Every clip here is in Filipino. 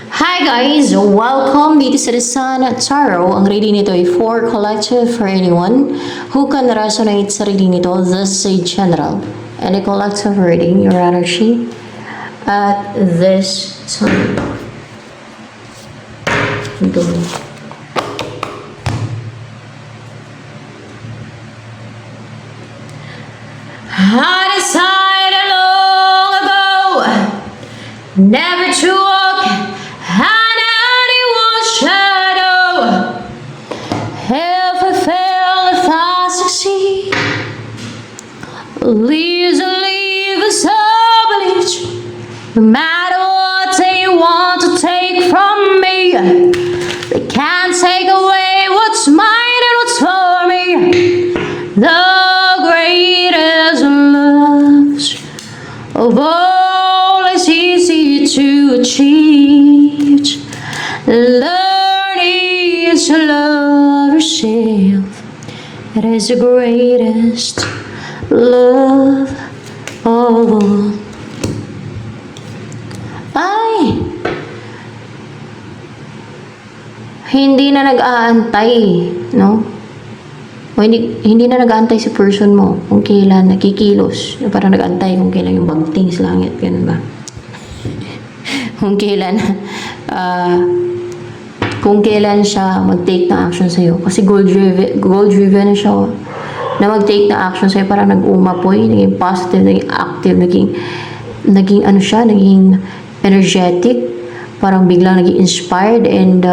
Hi guys! Welcome dito sa The Sun at Tarot. Ang reading nito ay for collective for anyone who can resonate sa reading nito. This is a general and a collective reading, your energy at this time. Go. I decided long ago never to walk in anyone's shadow. If I fail, if I succeed, leaves a village. No matter what they want to take from me, they can't take away what's mine and what's for me. The greatest loves of all is easy to achieve. Learning to love yourself, it is the greatest love of all. Ay, hindi na nag-aantay, no? O hindi na nag-aantay si person mo kung kailan nakikilos. Parang nag-aantay kung kailan yung bagting sa langit, ganun ba? Kung kailan siya mag-take ng action sa'yo. Kasi goal-driven na siya, na mag-take ng action sa'yo, parang nag-umapoy, naging positive, naging active, naging ano siya, naging energetic, parang biglang naging inspired and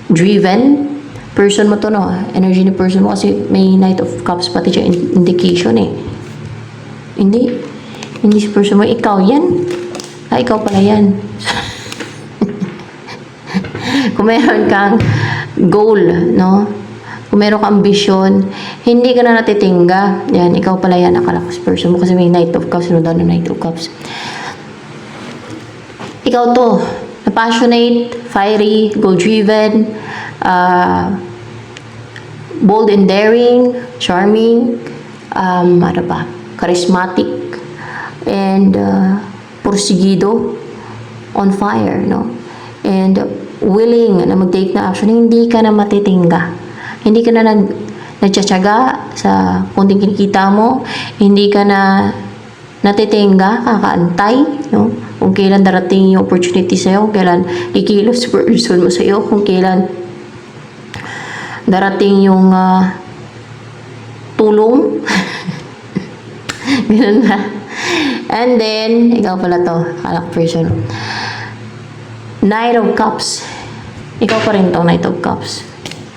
driven. Person mo to, no? Energy ni person mo kasi may Knight of Cups pati siya indication eh. Hindi si person mo, ikaw yan. Ikaw pala yan. Kung meron kang goal, no? Kung meron kang ambisyon, hindi ka na natitingga. Yan, ikaw pala yan, nakalakas person mo kasi may Knight of Cups, sunod na Knight of Cups. Ikaw to, na passionate, fiery, goal-driven, bold and daring, charming, ano ba, charismatic, and porsigido, on fire, no? And willing na mag-take na action, hindi ka na matitingga. Hindi ka na nagtsatsaga sa kunting kinikita mo, hindi ka na natitingga, kakaantay, no? Kung kailan darating yung opportunity sa'yo, kung kailan kikilos person mo sa'yo, kung kailan darating yung tulong. Ganun na. And then, ikaw pala to, kalak person. Knight of Cups. Ikaw pa rin to, Knight of Cups.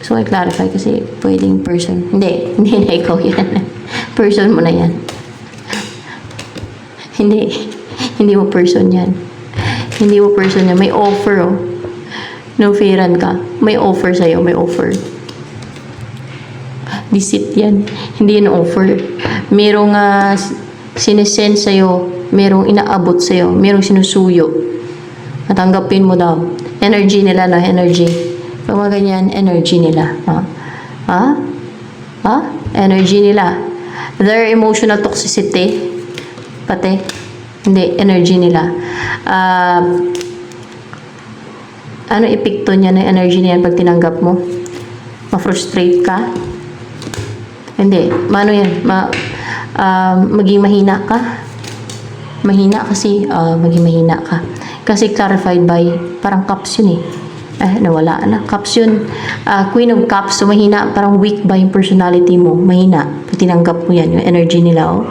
So, I clarify kasi pwedeng person. Hindi na ikaw yan. Person mo na yan. Hindi mo person yan. Hindi mo person yan. May offer, oh. No fairan ka. May offer sa'yo, may offer. Deceit yan. Hindi yan offer. Merong sinesend sa'yo, merong inaabot sa'yo, merong sinusuyo. Natanggapin mo daw. Energy nila na, energy. Pag mga ganyan, energy nila. Energy nila. Their emotional toxicity, pati, hindi, energy nila. Ano epekto niya ng energy niyan pag tinanggap mo? Ma-frustrate ka? Hindi. Mano yan? Maging mahina ka? Mahina kasi, maging mahina ka. Kasi clarified by, parang cups yun eh. Nawala na. Cups yun. Queen of Cups, so mahina. Parang weak ba yung personality mo? Mahina. Pag tinanggap mo yan, yung energy nila, oh.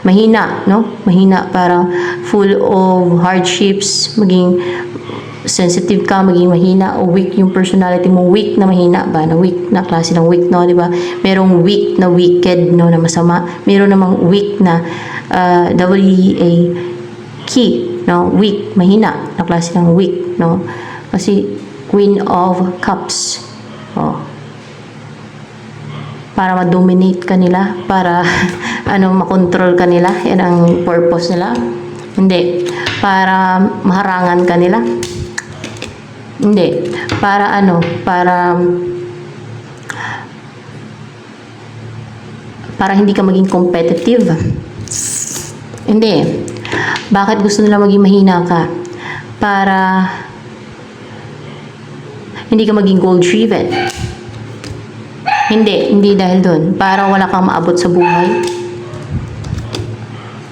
Mahina, no? Mahina. Parang full of hardships. Maging sensitive ka, maging mahina, o weak yung personality mo, weak na mahina ba, na weak na klase ng weak, no, di ba? Merong weak na wicked, no, na masama. Meron namang weak na key, no, weak, mahina, na klase ng weak, no? Kasi Queen of Cups, oh. Para ma-dominate ka nila, para makontrol ka nila, yan ang purpose nila. Hindi, para maharangan ka nila. Hindi. Para para hindi ka maging competitive. Hindi. Bakit gusto nila maging mahina ka? para hindi ka maging goal-driven. Hindi dahil doon. Para wala kang maabot sa buhay.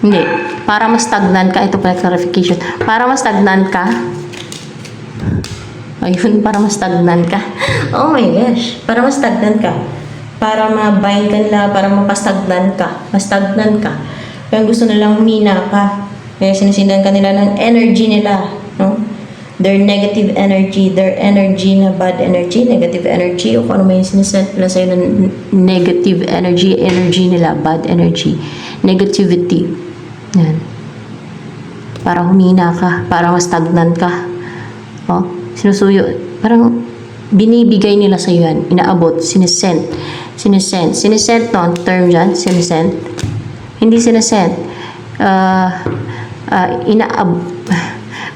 Hindi. Para mas stagnant ka. Ito pala clarification. Para mas stagnant ka. Ayun, para mas stagnant ka. Oh my gosh. Para mas stagnant ka. Para ma-bind ka nila, para mapastagnan ka. Mastagnan ka. Kaya gusto nilang humina ka. Kaya sinisindan ka nila ng energy nila. No? Their negative energy, their energy na bad energy, negative energy, o kung ano may sinisend nila sa'yo ng negative energy, energy nila, bad energy, negativity. Yan. Para humina ka, para mas stagnant ka. O, sinusuyo. Parang binibigay nila sa'yo yan. Inaabot, sinisend. Sinisend no, ang term dyan, sinisend. Hindi sinisend.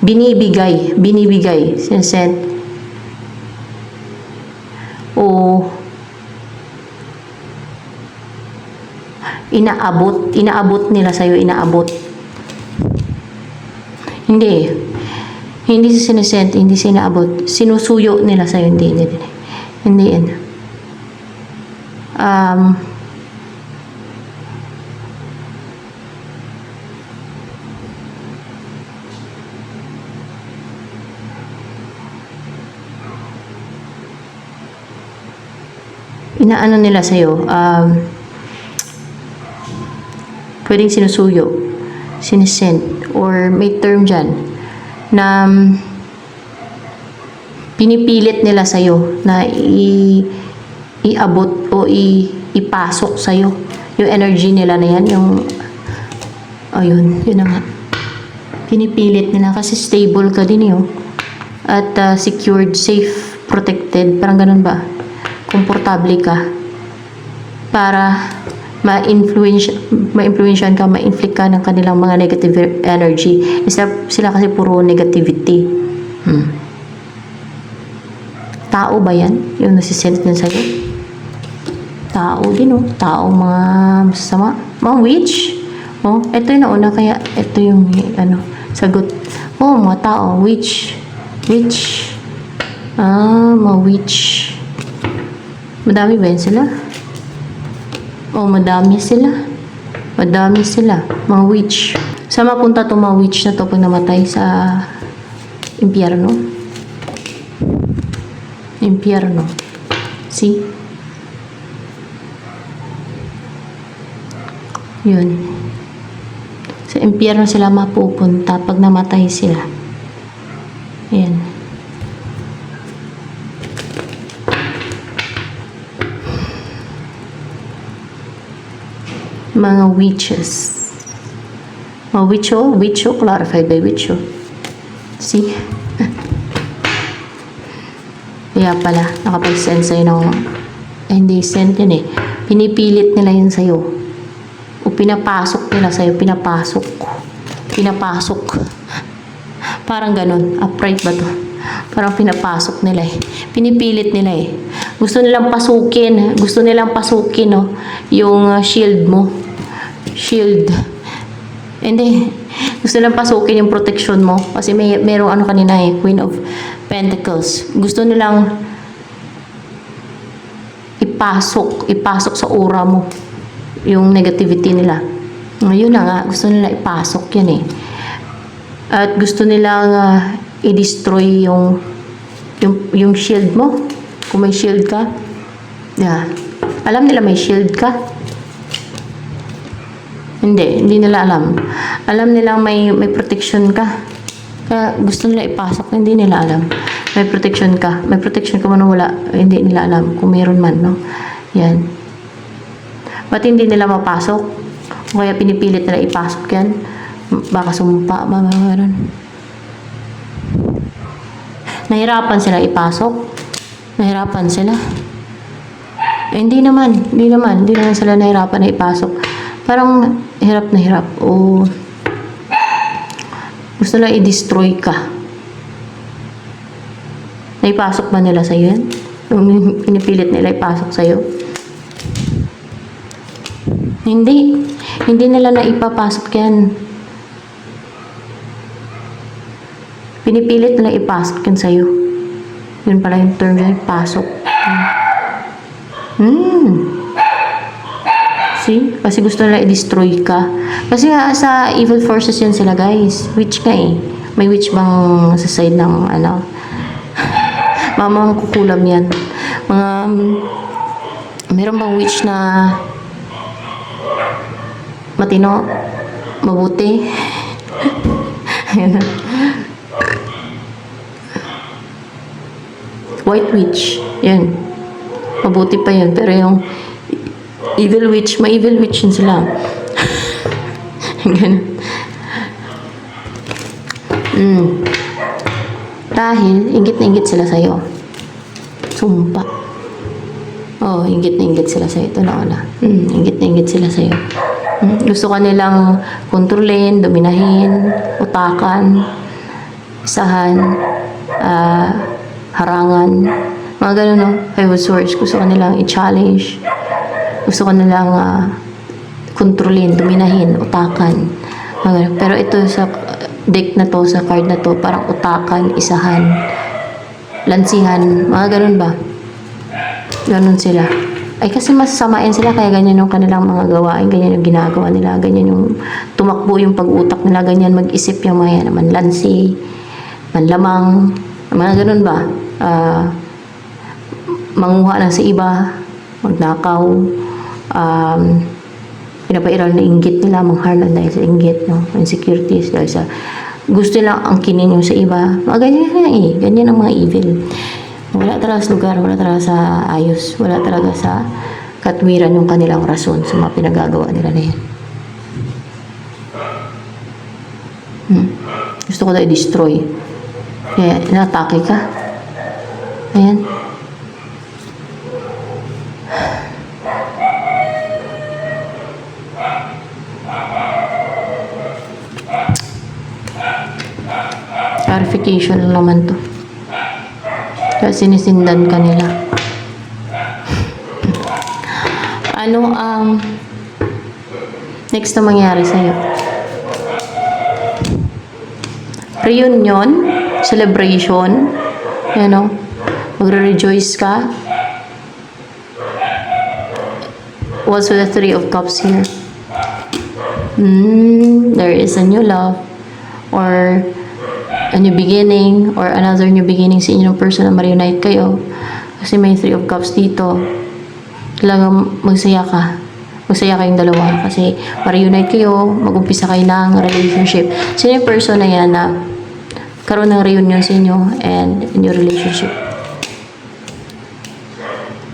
Binibigay, sinisend. O inaabot nila sa'yo, inaabot. Hindi sinisend, hindi sinaabot. Sinusuyo nila sa'yo, hindi yan. Inaano nila sa'yo, pwedeng sinusuyo, sinisend, or may term dyan, na pinipilit nila sa'yo na iabot o ipasok sa'yo yung energy nila na yan, yun na nga. Pinipilit nila kasi stable ka din yun. At secured, safe, protected, parang ganun ba? Komportable ka para ma-influensyan ka, ma-inflict ka ng kanilang mga negative energy. Sila kasi puro negativity. Tao ba yan? Yung nasisend na sa'yo? Tao din, Tao, mga masasama. Mga witch. Ito yung nauna, kaya ito yung, sagot. Mga tao. Witch. Mga witch. Madami ba yan sila? Madami sila. Mga witch. Saan mapunta itong mga witch na to pag namatay sa impyerno? See? Yun. Sa impyerno sila mapupunta pag namatay sila. Ayan. Mga witches. Mga witcho, clarified by witcho. See? Kaya pala, nakapag-send sa'yo ng, hindi send yun pinipilit nila yun sa'yo. O pinapasok nila sa'yo, pinapasok. Parang ganun, upright ba to? Parang pinapasok nila Pinipilit nila Gusto nilang pasukin, yung shield mo. Hindi. Gusto nilang pasukin yung protection mo. Kasi merong kanina Queen of Pentacles. Gusto nilang ipasok sa aura mo yung negativity nila. Yun na nga, gusto nila ipasok yan At gusto nilang i-destroy yung shield mo. Kung may shield ka. Yeah. Alam nila may shield ka? Hindi nila alam. Alam nila may protection ka. Kaya gusto nila ipasok, hindi nila alam. May protection ka man o wala, hindi nila alam kung meron man, Yan. Ba't hindi nila mapasok? O kaya pinipilit nila ipasok yan? Baka sumpa, meron. Nahirapan sila ipasok? Nahirapan sila? Hindi naman sila nahirapan na ipasok. Parang hirap na hirap. Gusto nila i-destroy ka. Naipasok ba nila sa'yo yan? Pinipilit nila ipasok sa'yo? Hindi nila na ipapasok yan. Pinipilit na ipasok yun sa'yo. Yun pala yung term yun, pasok. See? Kasi gusto nila i-destroy ka. Kasi nga, sa evil forces yan sila, guys. Witch ka eh. May witch bang sa side ng, ano? Mamang kukulam yan. Mga, meron bang witch na matino? Mabuti? White witch. Yan. Mabuti pa yan. Pero yung evil witch, may evil witch yun sila. Ganun. Dahil, ingit na ingit sila sa'yo. Sumpa. Oh, ingit na ingit sila sa'yo. Ito na wala. Ingit na ingit sila sa'yo. Gusto ka nilang kontrolin, dominahin, utakan, isahan, harangan. Mga ganun, no? Five of Swords. Gusto ka nilang i-challenge. Gusto ko nilang kontrolin, dominahin, utakan. Pero ito sa deck na to, sa card na to, parang utakan, isahan, lansihan, mga ganun ba? Ganun sila. Ay kasi mas samain sila, kaya ganyan yung kanilang mga gawain, ganyan yung ginagawa nila, ganyan yung tumakbo yung pag-utak nila, ganyan mag-isip yung mga yan, manlansi, manlamang, mga ganun ba? Manguha lang sa iba, magnakaw, pinapairal na inggit nila, mangharlan dahil sa inggit, no? Insecurities dahil sa gusto lang angkinin yung sa iba. Mga ganyan na eh. Ganyan ang mga evil. Wala talaga sa lugar, wala talaga sa ayos, wala talaga sa katwiran yung kanilang rason sa mga pinagagawa nila na yan. Gusto ko daw i-destroy. Kaya, natake ka. Ayan. Clarification lang naman to. Kaya sinisindan ka nila. Ano ang next na mangyari sa'yo? Reunion, celebration, you know, magre-rejoice ka. Also the Three of Cups here. There is a new love or a new beginning or another new beginning sa inyong person na ma-reunite kayo. Kasi may Three of Cups dito. Talagang magsaya ka. Magsaya kayong dalawa. Kasi ma-reunite kayo, mag-umpisa kayo ng relationship. Sino yung person na yan na karoon ng reunion sa inyo and in your relationship?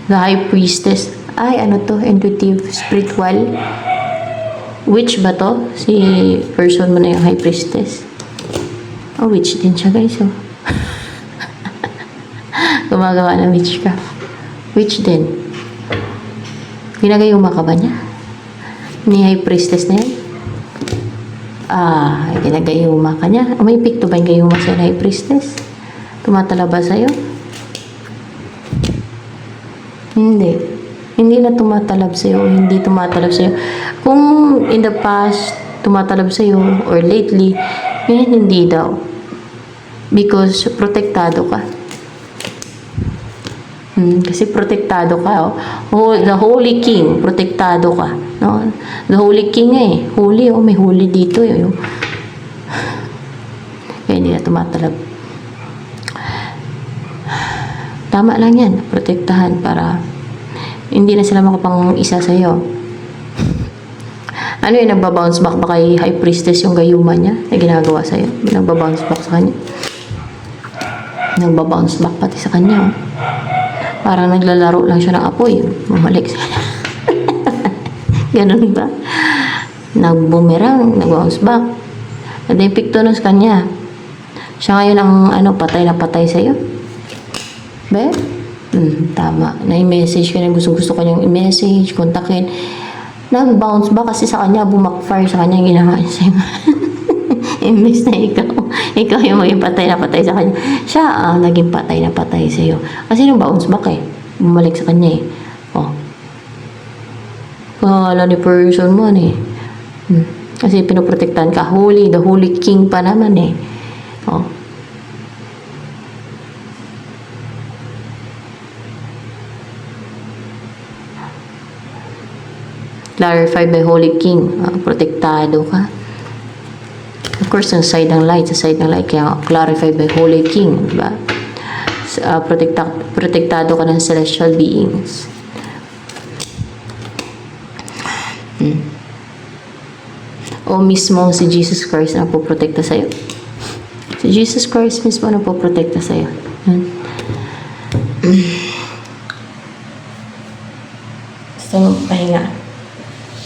The High Priestess. Ay, ano to? Intuitive, spiritual. Witch ba to? Si person mo na yung High Priestess. Oh, witch din siya, guys. Oh. Gumagawa ng witch ka. Witch din. Ginagayuma ka ba niya? Ni High Priestess na yan? Ginagayuma ka niya. May epekto ba yung gayuma sa High Priestess? Tumatala ba sa'yo? Hindi. Hindi na tumatalab sa'yo. Hindi tumatalab sa'yo. Kung in the past, tumatalab sa'yo or lately, ngayon hindi daw. Because protektado ka. Kasi protektado ka. Oh. The Holy King, protektado ka. No? The Holy King eh. Holy, may holy dito. Kaya hindi na tumatalab. Tama lang yan. Protektahan para hindi na sila makapang isa sa'yo. Ano yung nagbabounce back ba kay High Priestess yung gayuma niya na ginagawa sa'yo? Nagbabounce back sa kanya. Nagbabounce back pati sa kanya. Parang naglalaro lang siya ng apoy. Bumalik siya. Ganun ba? Nagbumerang, nag-bounce back. Nadepikto nun sa kanya. Siya ngayon ang patay na patay sa'yo. Be? Tama. Na-message ka na gusto kanyang i-message, kontakin. Nag-bounce back kasi sa kanya, bumakfire sa kanya yung ginawa niya sa'yo. Imbes na ikaw yung maging patay na patay sa kanya. Siya naging patay na patay sa'yo. Kasi nung bounce back eh. Bumalik sa kanya eh. Oh. Kala ni person mo eh. Kasi pinoprotektahan ka. Holy, the Holy King pa naman eh. Oh. clarified by Holy King. Protektado ka. Of course, sa side ng light, kaya clarified by Holy King, diba? Protektado ka ng celestial beings. O mismo si Jesus Christ na poprotekta sa'yo. Si Jesus Christ mismo na poprotekta sa'yo. Gusto mo pahinga.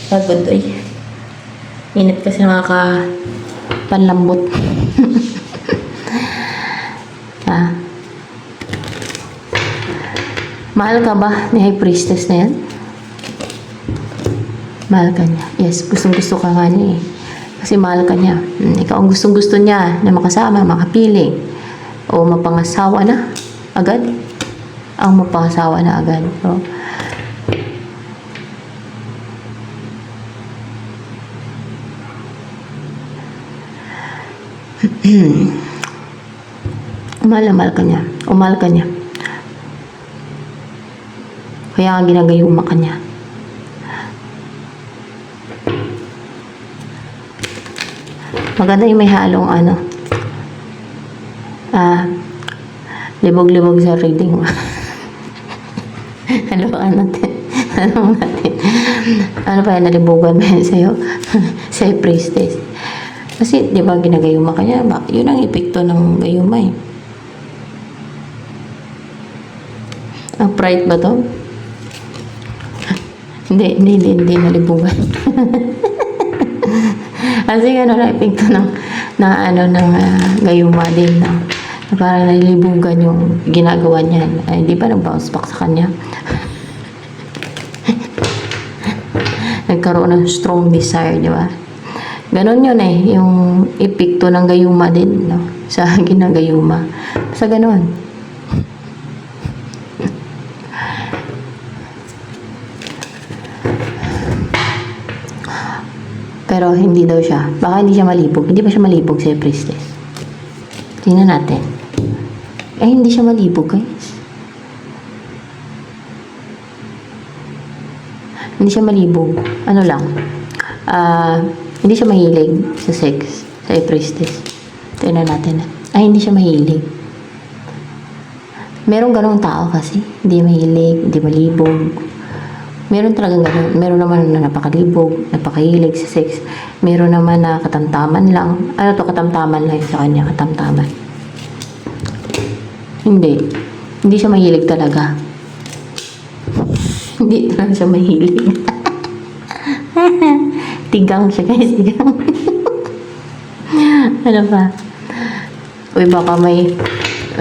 Pagod ay. Init kasi panlambot. Mahal ka ba ni High Priestess na yan? Mahal ka niya. Yes, gustong-gusto ka nga niya eh. Kasi mahal ka niya. Ikaw ang gustong-gusto niya na makasama, makapiling. O mapangasawa na agad. Ang mapangasawa na agad. So, mahal ka niya. O mahal ka niya. Kaya nga ginagayuma ka niya. Maganda yung may halong libog-libog sa reading mo. Natin. Ano pa yan, nalibugan ba yan sa'yo? Sa priestess. Kasi, di ba, ginagayuma ka niya? Yun ang epekto ng gayuma eh. Pride ba to? Hindi nalibugan. Kasi na epekto ng gayuma din, no? Na parang nalilibugan yung ginagawa niya. Ay, di ba nag-bounce back sa kanya? Nagkaroon ng strong desire, di ba? Ganon yun eh, yung epekto ng gayuma din, no? Sa ginagayuma. Sa ganon. Pero hindi daw siya. Baka hindi siya malibog. Hindi ba siya malibog sa priestess? Tingnan natin. Hindi siya malibog, guys. Hindi siya malibog. Ano lang. Hindi siya mahilig sa sex. Sa priestess. Tingnan natin. Hindi siya mahilig. Merong ganong tao kasi. Hindi mahilig. Hindi malibog. Meron talagang gano'n. Meron naman na napakalibog, napakahilig sa sex. Meron naman na katamtaman lang. Katamtaman lang sa kanya, katamtaman. Hindi. Hindi siya mahilig talaga. Hindi talaga siya mahilig. Tigang siya, guys. Tigang. Ano ba? Uy, baka may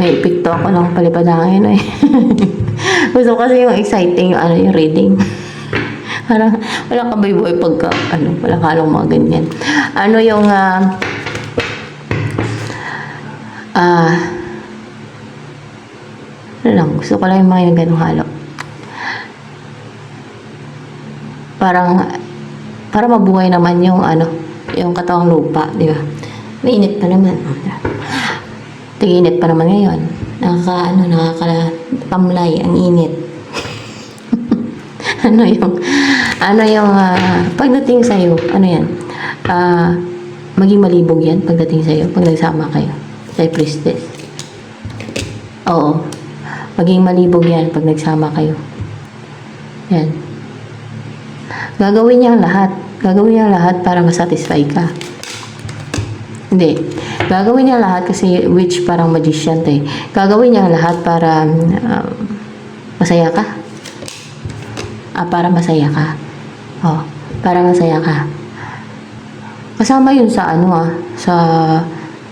epekto ako ng palipadangin. Gusto kasi yung exciting, yung reading. Parang, wala ka boy pagka, wala ka lang mga ganyan. Gusto ko lang yung mga yung ganong halo. Para mabuhay naman yung, yung katawang lupa, di ba? Mainit pa naman. Tig-init pa naman ngayon. Nakakatamlay ang init. Pagdating sa'yo, yan? Maging malibog yan pagdating sa'yo, pag nagsama kayo sa priestess. Oo. Maging malibog yan pag nagsama kayo. Yan. Gagawin niya ang lahat para masatisfy ka. Hindi. Gagawin niya lahat kasi witch parang magician to eh. Gagawin niya lahat para masaya ka. Para masaya ka. Para masaya ka. Kasama yun sa sa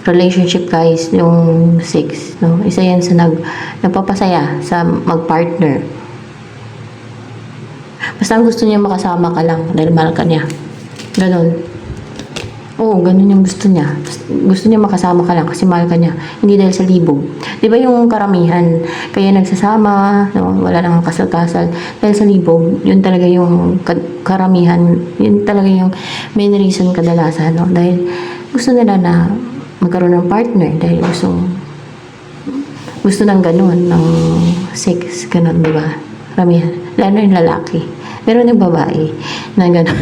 relationship, guys, yung sex, no? Isa yan sa nagpapasaya sa mag-partner. Basta ang gusto niya makasama ka lang dahil mahal ka niya. Ganon. Oo, ganun yung gusto niya. Gusto niya makasama ka lang kasi mahal ka niya. Hindi dahil sa libog. Di ba yung karamihan, kaya nagsasama, no? Wala nang kasal-kasal. Dahil sa libog, yun talaga yung karamihan. Yun talaga yung main reason kadalasan, no? Dahil gusto nila na magkaroon ng partner. Dahil gusto ng ganun, ng sex, ganun, di ba? Karamihan. Lalo yung lalaki. Meron yung babae na gano'n.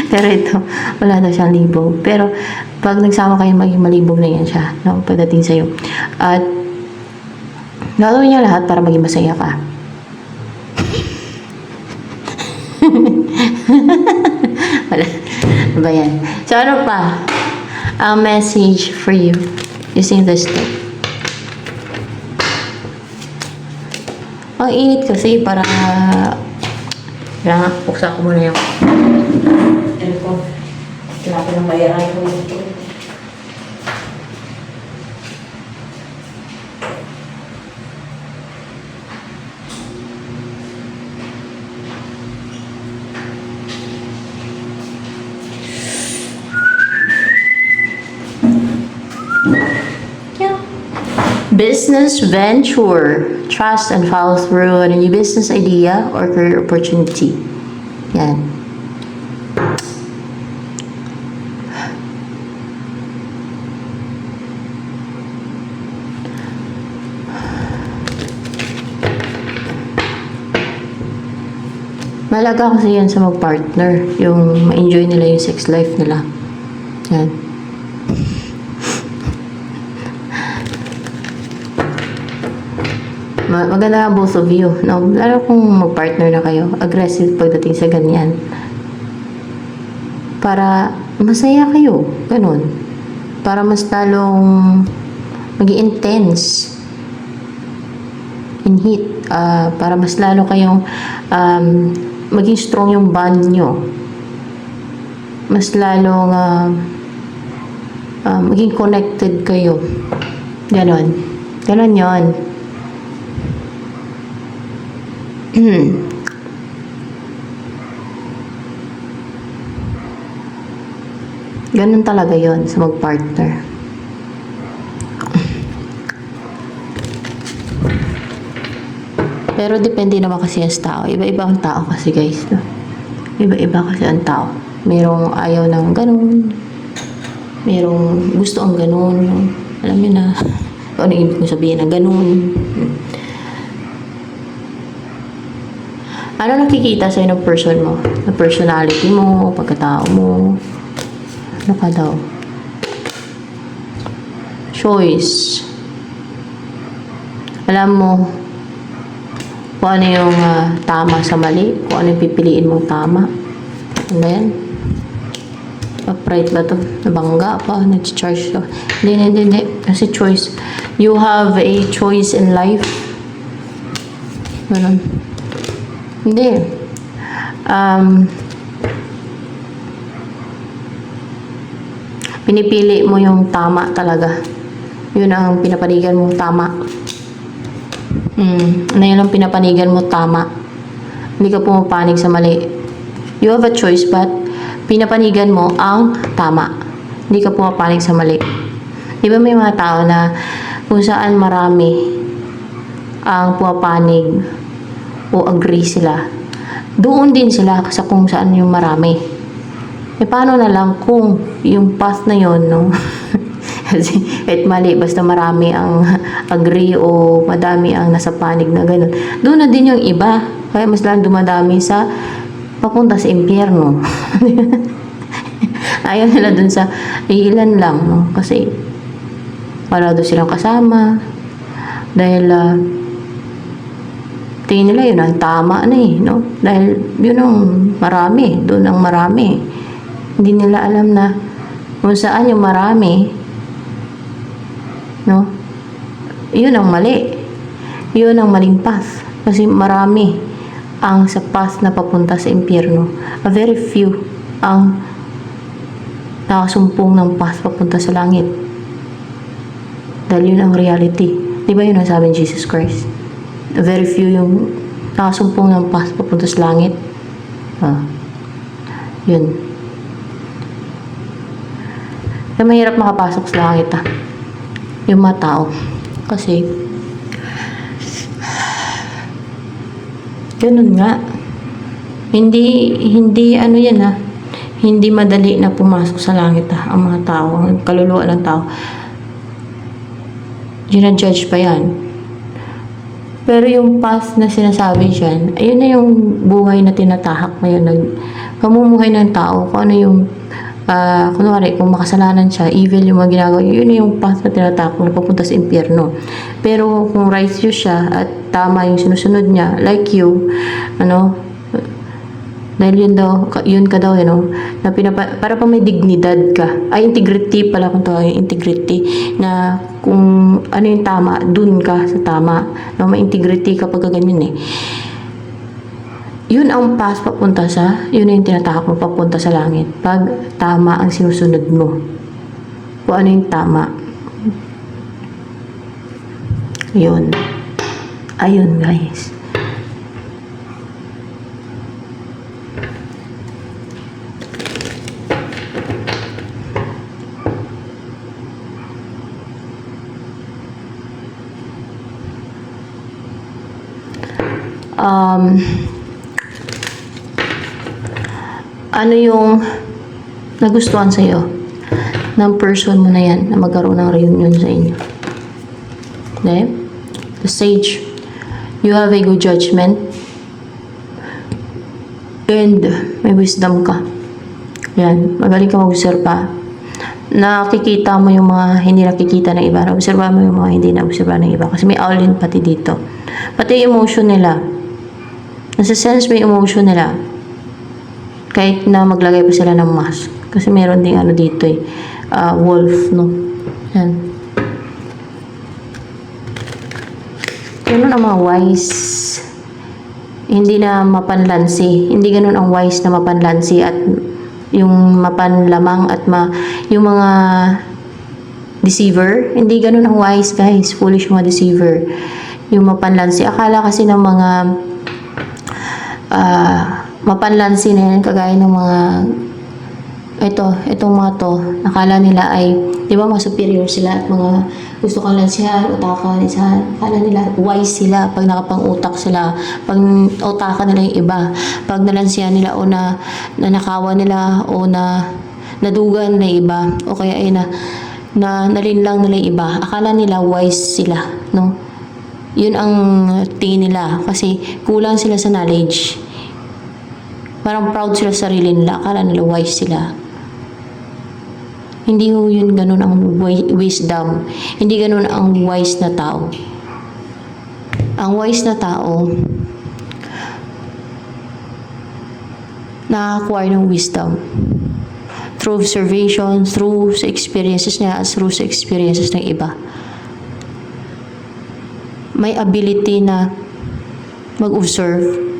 Pero ito, wala daw siyang libog. Pero, pag nagsama kayo, maging malibog na yan siya, no? Pagdating sa'yo. At, gagawin niya lahat para maging masaya ka. Wala. Ano ba yan? So, ano pa? Ang message for you using this deck. Ang init kasi para kailangan buksan ko muna yung cellphone. Kailangan ko ng bayaran ko ito. Business venture. Trust and follow through on a new business idea or career opportunity. Yan. Malaga kasi yan sa mag-partner. Yung ma-enjoy nila yung sex life nila. Yan. Maganda both of you, no? Lalo kung mag-partner na kayo, aggressive pagdating sa ganyan. Para masaya kayo, ganun. Para mas lalong maging intense in heat. Para mas lalo kayong maging strong yung bond nyo. Mas lalong maging connected kayo. Ganon. Ganon yun. Ganun talaga yon sa mag-partner. Pero depende naman kasi sa tao. Iba-iba ang tao kasi guys. No? Iba-iba kasi ang tao. Merong ayaw ng ganun. Merong gusto ang ganun. No? Alam niyo na kung ano ibig kong sabihin na ganun. Ano nakikita sa'yo ng person mo? Ng personality mo, pagkatao mo. Ano ka daw? Choice. Alam mo kung ano yung tama sa mali, kung ano yung pipiliin mong tama. Ano yan? Upright ba to? Nabangga pa, nag-charge to. Hindi. Kasi choice. You have a choice in life. Ganun. Hindi. Pinipili mo yung tama talaga. Yun ang pinapanigan mong tama. Ano yun ang pinapanigan mo tama. Hindi ka pumapanig sa mali. You have a choice but pinapanigan mo ang tama. Hindi ka pumapanig sa mali. Di ba may mga tao na kung saan marami ang pumapanig o agree sila, doon din sila sa kung saan yung marami. E paano na lang kung yung path na yun, no? Kasi kahit mali, basta marami ang agree o madami ang nasa panig na gano'n. Doon na din yung iba. Kaya mas lang dumadami sa papunta sa impyerno. Ayaw nila dun sa ilan lang, no? Kasi wala doon silang kasama. Dahil tingin nila yun ang tama na eh, no? Dahil yun ang marami, doon ang marami. Hindi nila alam na kung saan yung marami, no? Yun ang mali. Yun ang maling path. Kasi marami ang sa path na papunta sa impyerno. A very few ang nakasumpong ng path papunta sa langit. Dahil yun ang reality. Di ba yun ang sabi ni Jesus Christ? Very few yung nakasumpong ng path papunta sa langit. Yun. Kaya mahirap makapasok sa langit yung mga tao. Kasi ganun nga. Hindi ano yan hindi madali na pumasok sa langit ang mga tao, ang kaluluwa ng tao. Ginajudge pa yan. Pero yung past na sinasabi dyan, ayun na yung buhay na tinatahak ngayon. Pamumuhay ng tao, kung ano yung, kunwari, kung makasalanan siya, evil yung mga ginagawa, yun na yung past na tinatahak na papunta sa impyerno. Pero kung righteous siya at tama yung sinusunod niya, like you, dahil yun ka daw, na para pa may dignidad ka. Ay, integrity pala kung tawag yung integrity. Na kung ano yung tama, dun ka sa tama. No, may integrity kapag ganyan eh. Yun ang path papunta yun yung tinatahak mo papunta sa langit. Pag tama ang sinusunod mo. Kung ano yung tama. Yun. Ayun, guys. Ano yung nagustuhan sa'yo ng person mo na yan na magkaroon ng reunion sa inyo? Okay? The sage, you have a good judgment and may wisdom ka. Yan, magaling ka mag-obserba. Nakikita mo yung mga hindi nakikita ng iba. Obserba mo yung mga hindi na-obserba ng iba. Kasi may aulin pati dito. Pati yung emotion nila. Nasa-sense mo yung emotion nila. Kahit na maglagay pa sila ng mask. Kasi meron ding ano dito eh. Wolf, no? Yan. Ganun ang mga wise. Hindi na mapanlansi. Hindi ganun ang wise na mapanlansi at yung mapanlamang at yung mga deceiver. Hindi ganun ang wise, guys. Foolish mga deceiver. Yung mapanlansi. Akala kasi ng mga mapanlansi na yan, kagaya ng mga itong mga to, nakala nila ay, di ba, mga superior sila at mga gusto kang lansihan, utakan, akala nila wise sila pag nakapang-utak sila, pag utakan nila yung iba, pag nalansihan nila o nanakawan nila o nadugan na iba, o kaya ay nalinlang nila yung iba, akala nila wise sila, no? Yun ang tingin nila kasi kulang sila sa knowledge. Parang proud sila sa sarili nila. Akala nila wise sila. Hindi ho yun ganun ang wisdom. Hindi ganun ang wise na tao. Ang wise na tao, nakaka-acquire ng wisdom. Through observation, through sa experiences niya, through sa experiences ng iba. May ability na mag-observe,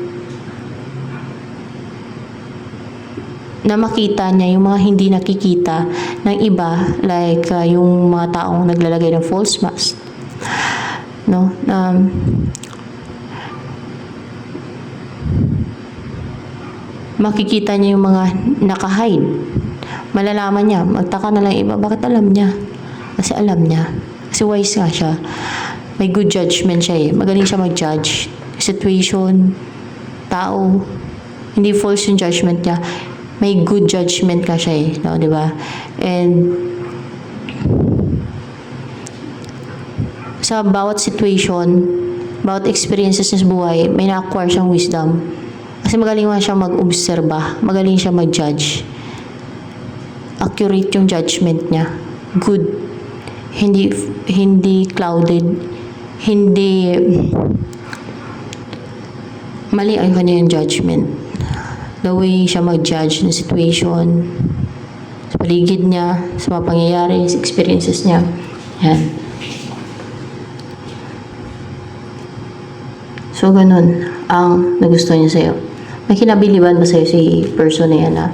na makita niya yung mga hindi nakikita ng iba, like yung mga taong naglalagay ng false mask, no? Makikita niya yung mga naka-hide. Malalaman niya, magtaka na lang iba, bakit alam niya? Kasi alam niya. Kasi wise nga siya. May good judgment siya eh. Magaling siya mag-judge. Situation, tao. Hindi false yung judgment niya. May good judgment ka siya eh. No, di ba? And sa bawat situation, bawat experiences niya sa buhay, may na-acquire siyang wisdom. Kasi magaling nga siya mag-obserba. Magaling siya mag-judge. Accurate yung judgment niya. Good. Hindi clouded. Hindi mali ang kanyang judgment. The way siya mag-judge ng situation, sa paligid niya, sa mga pangyayari, sa experiences niya. Yan. So, ganun ang nagustuhan niya sa'yo. May kinabiliban ba sa'yo si person na yan na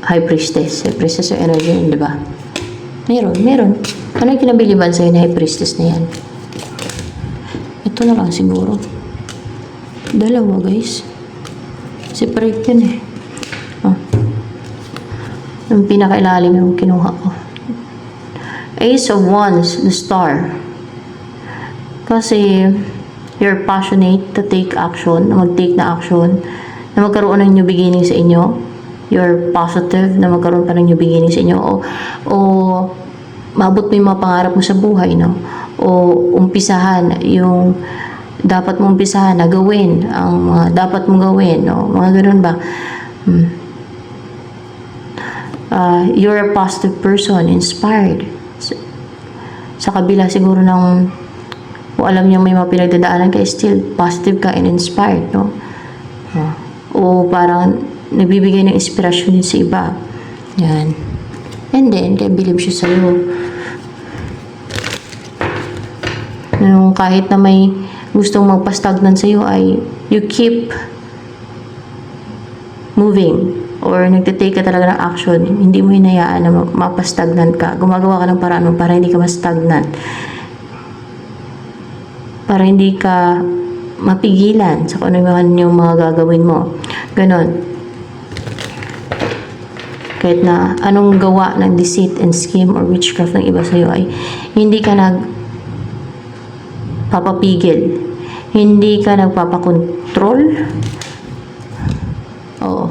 high priestess? High priestess yung energy yun, di ba? Meron. Ano yung kinabiliban sa'yo na high priestess na yan? Ito na lang siguro. Dalawa, guys. Separate yun eh. Yung pinakailalim yung kinuha ko. Ace of Wands, the Star. Kasi, you're passionate to take action, na mag-take na action, na magkaroon ng new beginning sa inyo. You're positive na magkaroon pa ng new beginning sa inyo. O maabot mo yung mga pangarap mo sa buhay, no? O umpisahan yung dapat mong umpisahan na gawin, ang mga dapat mong gawin, no? Mga ganun ba? You're a positive person, inspired. Sa kabila siguro ng, kung alam niyo may mga pinagdadaanan ka, still positive ka and inspired, no? O parang nagbibigay ng inspirasyon din sa iba. Yan. And then, kaya believe siya sa'yo. Nung kahit na may gustong magpastagnan sa'yo ay you keep moving or nagtitake ka talaga ng action. Hindi mo hinayaan na mapastagnan ka. Gumagawa ka ng paraan para hindi ka mastagnan. Para hindi ka mapigilan sa kung ano yung mga gagawin mo. Ganon. Kahit na anong gawa ng deceit and scheme or witchcraft ng iba sa'yo ay hindi ka papapigil. Hindi ka nagpapakontrol. Oo.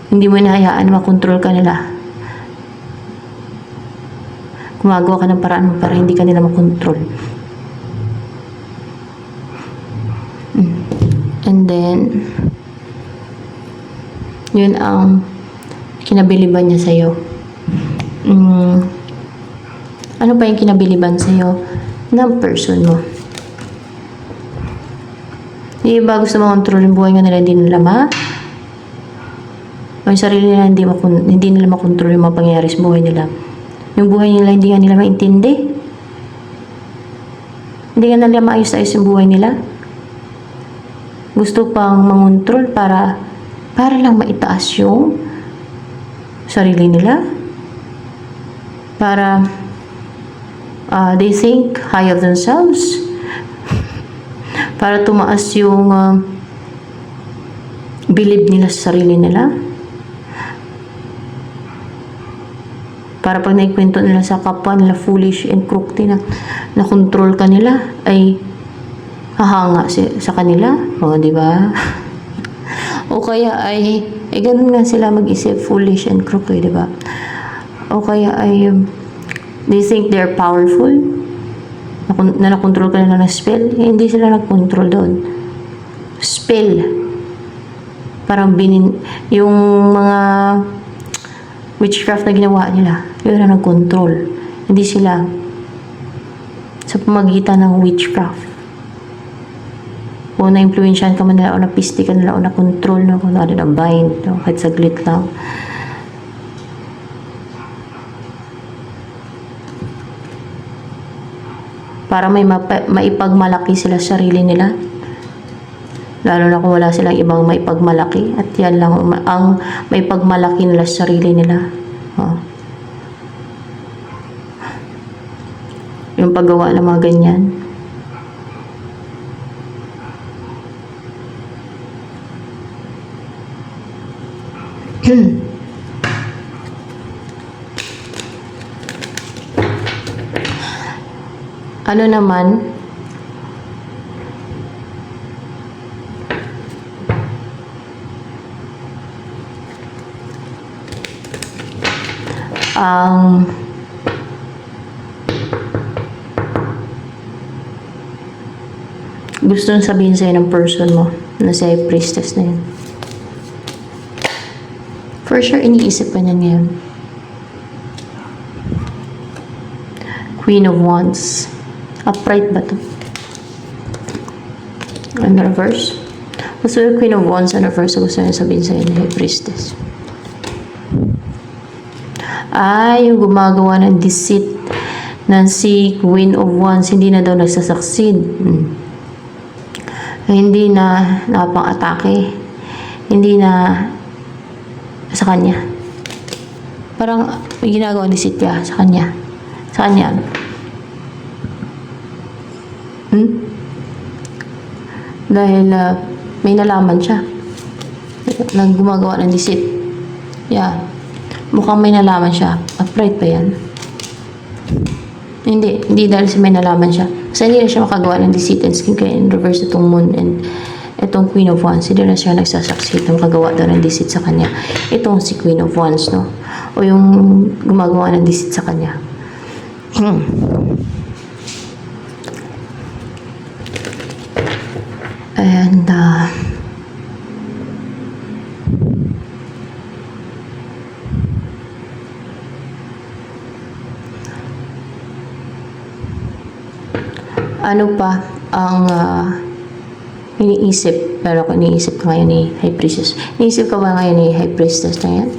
Hindi mo hinahayaan na makontrol ka nila. Gumagawa ka ng paraan para hindi ka nila makontrol. And then, yun ang kinabiliban niya sa'yo. Ano pa yung kinabiliban sa'yo ng person mo? Yung iba gusto makontrol yung buhay nga nila, hindi nila yung sarili nila, hindi nila makontrol yung mga pangyayari sa buhay nila. Yung buhay nila, hindi nga nila maintindi. Hindi nga nila maayos-ayos yung buhay nila. Gusto pang mangontrol para lang maitaas yung sarili nila. Para they think high of themselves. Para tumaas yung believe nila sa sarili nila. Para pag naikwento nila sa kapwa nila foolish and crooked na control ka nila, ay hahanga sa kanila. O, di ba? O kaya ay ganun nga sila mag-isip, foolish and crooked, di ba? O kaya ay they think they're powerful, na nakontrol ka nila ng spell. Hindi sila nag-control doon. Spell. Parang yung mga witchcraft na ginawa nila, yun na nag-control. Hindi sila sa pamagitan ng witchcraft. O na-influensyahan ka man nila, o napisti ka nila, o na-control na, o na-bind, no? Kahit saglit lang. Para may maipagmalaki sila sa sarili nila. Lalo na kung wala silang ibang maipagmalaki. At yan lang ang maipagmalaki nila sa sarili nila. Yung paggawa ng mga ganyan. Ano naman, ang gusto nang sabihin sa'yo ng person mo na si High Priestess na yun. For sure, iniisip ka niya ngayon. Queen of Wands. Upright ba to? In reverse? Gusto yung Queen of Wands in reverse, gusto nang sabihin sa'yo ni High Priestess. Yung gumagawa ng deceit ng si Queen of Wands, hindi na daw nagsasucceed. Hindi na napang-atake. Hindi na sa kanya. Parang may ginagawa ng deceit niya sa kanya. Sa kanya. Dahil may nalaman siya. Nang gumagawa ng deceit. Yeah. Mukhang may nalaman siya. Upright pa yan. Hindi dahil may nalaman siya. Kasi hindi na siya makagawa ng deceit and scheme. Kaya in reverse itong Moon and itong Queen of Wands. Hindi na siya nagsasucceed na makagawa daw ng deceit sa kanya. Itong si Queen of Wands, no? O yung gumagawa ng deceit sa kanya. And, ano pa ang iniisip? Pero kung iniisip ka ngayon ni High Priestess. Iniisip ka ba ngayon ni High Priestess na yan?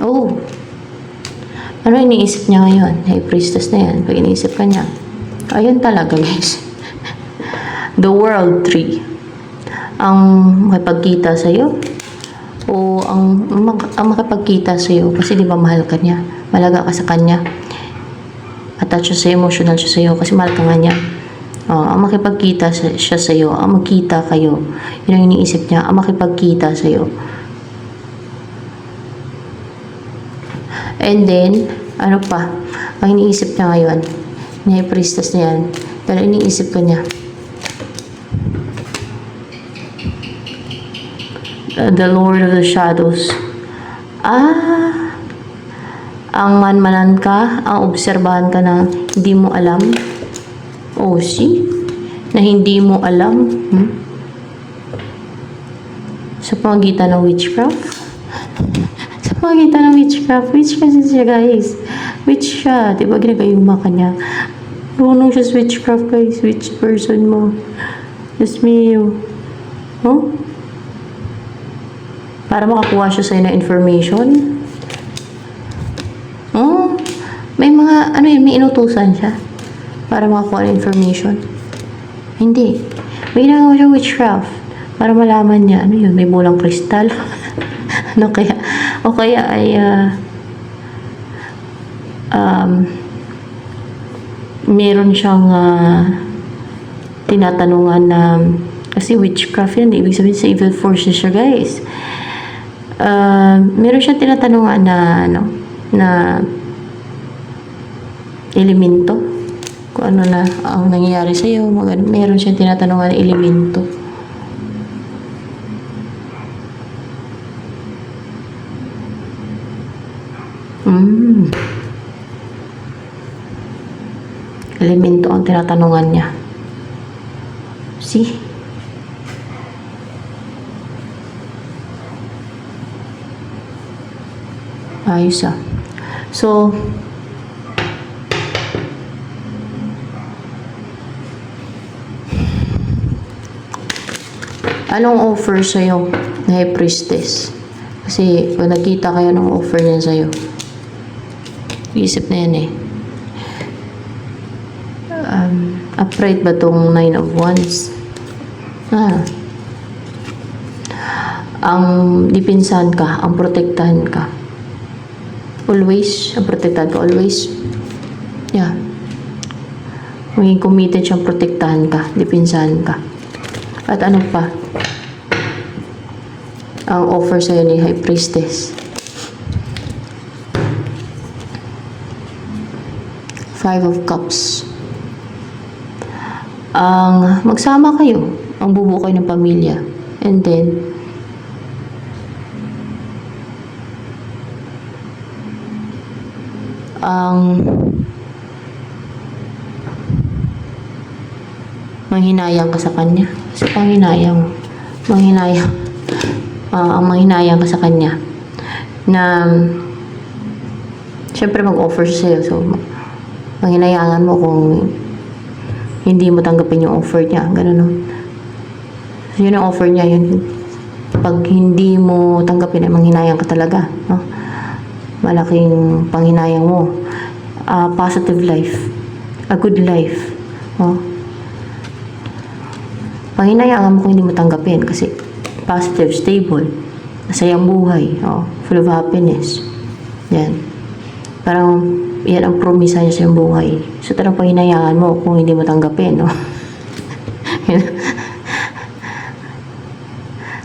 Oh! Ano iniisip niya ngayon? High Priestess na yan. Pag iniisip ka niya. Ayun talaga, guys. The World Tree. Ang makipagkita sa'yo. O ang makipagkita sa'yo. Kasi di ba mahal ka niya. Malaga ka sa kanya. Attach siya sa'yo, emotional siya sa'yo. Kasi mahal ka nga niya. Ang makipagkita siya sa'yo. Ang magkita kayo. Yun ang iniisip niya. Ang makipagkita sa'yo. And then, ano pa? Ang iniisip niya ngayon, ni Priestess na yan, pero iniisip ka niya, the Lord of the Shadows. Ang manmanan ka, ang obserbahan ka na hindi mo alam. Oh, see? Na hindi mo alam. Sa pamagitan ng witchcraft. Sa pamagitan ng witchcraft. Witch kasi siya, guys. Witch siya. Diba ginagayuma ka niya? Marunong siya sa witchcraft, guys. Witch person mo. Diyos mio. Oh? Para makakuha siya sa'yo na information. Oh? May mga, ano yun, may inutusan siya. Para makakuha ng information. Hindi. May ginagawa siya witchcraft. Para malaman niya, ano yun, may bulang kristal. Ano kaya? O kaya ay, meron siyang tinatanungan na, kasi witchcraft yan, ibig sabihin sa evil forces siya, guys. Meron siyang tinatanungan na, ano, na elemento. Kung ano na ang nangyayari sa'yo, meron siyang tinatanungan na elemento. Elemento ang tinatanungan niya. See? Ayos ah. So, anong offer sa'yo na High Priestess? Kasi pag nakita kayo ng offer niya sa'yo, isip na yan eh. Upright ba tong 9 of Wands? Ang dipinsahan ka, ang protektahan ka. Always, ang protektahan ka, always. Yeah. Maging committed siyang protektahan ka, dipinsahan ka. At ano pa? Ang offer sa'yo ni High Priestess. 5 of Cups. Ang magsama kayo, ang bubuo kayo ng pamilya. And then, manghinayang ka sa kanya. Kasi panghinayang, ang manghinayang ka sa kanya na syempre mag-offer siya sa'yo. So, manghinayangan mo kung hindi mo tanggapin yung offer niya. Ganun, no? So, yun ang offer niya. Yun. Pag hindi mo tanggapin, ay manghinayang ka talaga. No? Malaking panghinayang mo. Positive life. A good life. No? Panghinayangan mo kung hindi mo tanggapin. Kasi positive, stable. Masayang buhay. Oh, full of happiness. Yan. Parang yan ang promisa niya sa iyong buhay. So, tarang panghinayaan mo kung hindi mo tanggapin, no?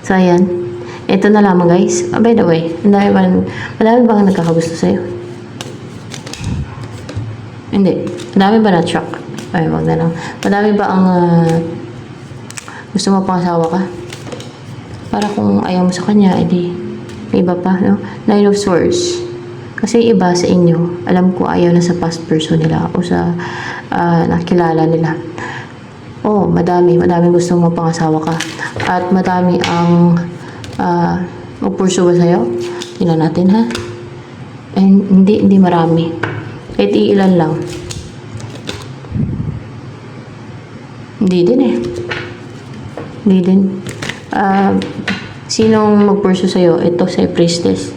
So, ayan. Ito na lamang, guys. By the way, madami bang nagkakagusto sa'yo? Hindi. Madami ba na-shock? Ay, wag na lang. Madami ba ang gusto mo pang asawa ka? Para kung ayaw mo sa kanya, edi may iba pa, no? 9 of Swords. Kasi iba sa inyo, alam ko ayaw na sa past person nila o sa nakilala nila. Oh, madami gustong mapangasawa ka. At madami ang magpursuwa sa'yo. Tingnan natin, ha? Hindi marami. Kahit iilan lang. Hindi din eh. Hindi din. Sinong magpursue sa'yo? Ito, si Priestess.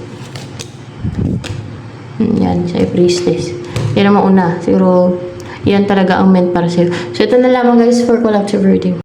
Yan, si Priestess. Yan ang mauna. Siguro, yan talaga ang meant para sa'yo. So, ito na lamang guys for collective reading.